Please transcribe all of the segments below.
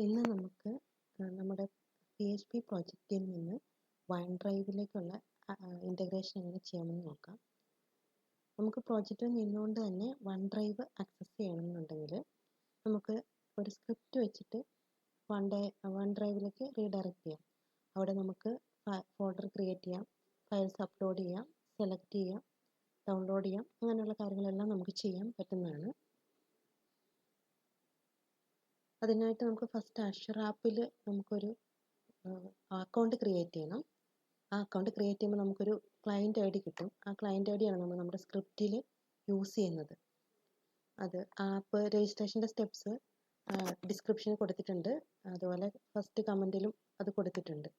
ഇന്ന് നമുക്ക് നമ്മുടെ PHP പ്രോജക്റ്റിൽ നിന്ന് വൺ ഡ്രൈവിലേക്കുള്ള ഇൻ്റഗ്രേഷൻ എങ്ങനെ ചെയ്യാമെന്ന് നോക്കാം. നമുക്ക് പ്രോജക്റ്റിൽ നിന്നുകൊണ്ട് തന്നെ വൺ ഡ്രൈവ് ആക്സസ് ചെയ്യണമെന്നുണ്ടെങ്കിൽ നമുക്ക് ഒരു സ്ക്രിപ്റ്റ് വെച്ചിട്ട് വൺ ഡ്രൈവിലേക്ക് റീഡയറക്റ്റ് ചെയ്യാം. അവിടെ നമുക്ക് ഫോൾഡർ ക്രിയേറ്റ് ചെയ്യാം, ഫയൽസ് അപ്ലോഡ് ചെയ്യാം, സെലക്ട് ചെയ്യാം, ഡൗൺലോഡ് ചെയ്യാം, അങ്ങനെയുള്ള കാര്യങ്ങളെല്ലാം നമുക്ക് ചെയ്യാൻ പറ്റുന്നതാണ്. അതിനായിട്ട് നമുക്ക് ഫസ്റ്റ് അഷർ ആപ്പിൽ നമുക്കൊരു അക്കൗണ്ട് ക്രിയേറ്റ് ചെയ്യണം. ആ അക്കൗണ്ട് ക്രിയേറ്റ് ചെയ്യുമ്പോൾ നമുക്കൊരു ക്ലയൻറ്റ് ഐ ഡി കിട്ടും. ആ ക്ലയൻറ്റ് ഐ ഡിയാണ് നമ്മൾ നമ്മുടെ സ്ക്രിപ്റ്റിൽ യൂസ് ചെയ്യുന്നത്. അത് ആപ്പ് രജിസ്ട്രേഷൻ്റെ സ്റ്റെപ്സ് ഡിസ്ക്രിപ്ഷനിൽ കൊടുത്തിട്ടുണ്ട്. അതുപോലെ ഫസ്റ്റ് കമൻറ്റിലും അത് കൊടുത്തിട്ടുണ്ട്.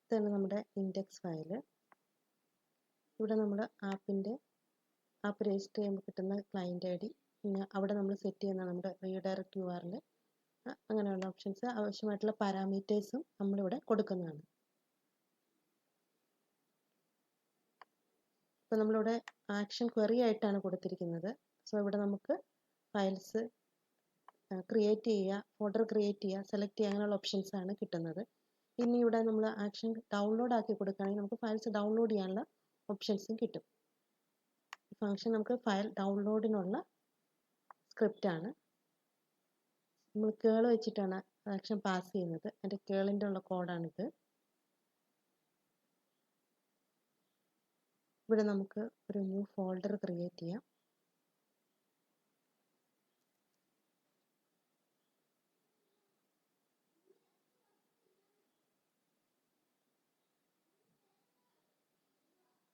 ഇതാണ് നമ്മുടെ ഇൻഡെക്സ് ഫയൽ. ഇവിടെ നമ്മൾ ആപ്പ് രജിസ്റ്റർ ചെയ്യുമ്പോൾ കിട്ടുന്ന ക്ലയൻറ്റ് ഐ ഡി, പിന്നെ അവിടെ നമ്മൾ സെറ്റ് ചെയ്യുന്ന നമ്മുടെ റീഡയറക്റ്റ് URL, അങ്ങനെയുള്ള ഓപ്ഷൻസ്, ആവശ്യമായിട്ടുള്ള പാരാമീറ്റേഴ്സും നമ്മളിവിടെ കൊടുക്കുന്നതാണ്. ഇപ്പോൾ നമ്മളിവിടെ ആക്ഷൻ ക്വറി ആയിട്ടാണ് കൊടുത്തിരിക്കുന്നത്. സോ ഇവിടെ നമുക്ക് ഫയൽസ് ക്രിയേറ്റ് ചെയ്യുക, ഫോൾഡർ ക്രിയേറ്റ് ചെയ്യുക, സെലക്ട് ചെയ്യുക, അങ്ങനെയുള്ള ഓപ്ഷൻസ് ആണ് കിട്ടുന്നത്. ഇനി ഇവിടെ നമ്മൾ ആക്ഷൻ ഡൗൺലോഡ് ആക്കി കൊടുക്കുകയാണെങ്കിൽ നമുക്ക് ഫയൽസ് ഡൗൺലോഡ് ചെയ്യാനുള്ള ഓപ്ഷൻസും കിട്ടും. ഈ ഫംഗ്ഷൻ നമുക്ക് ഫയൽ ഡൗൺലോഡിനുള്ള സ്ക്രിപ്റ്റാണ്. നമ്മൾ കേൾ വെച്ചിട്ടാണ് ആക്ഷൻ പാസ് ചെയ്യുന്നത്. അതിൻ്റെ കേളിൻ്റെ ഉള്ള കോഡാണിത്. ഇവിടെ നമുക്ക് ഒരു ന്യൂ ഫോൾഡർ ക്രിയേറ്റ് ചെയ്യാം.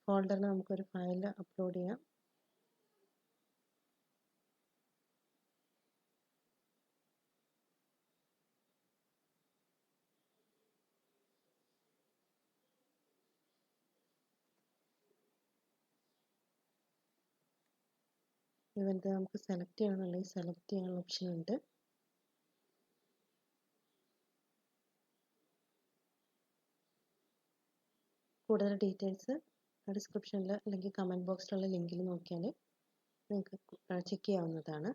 ഫോൾഡറിൽ നമുക്കൊരു ഫയൽ അപ്ലോഡ് ചെയ്യാം. ഇവൻ്റെ നമുക്ക് സെലക്ട് ചെയ്യണമെന്നുണ്ടെങ്കിൽ സെലക്ട് ചെയ്യാനുള്ള ഓപ്ഷൻ ഉണ്ട്. കൂടുതൽ ഡീറ്റെയിൽസ് ഡിസ്ക്രിപ്ഷനിൽ അല്ലെങ്കിൽ കമൻറ്റ് ബോക്സിലുള്ള ലിങ്കിൽ നോക്കിയാൽ നിങ്ങൾക്ക് ചെക്ക് ചെയ്യാവുന്നതാണ്.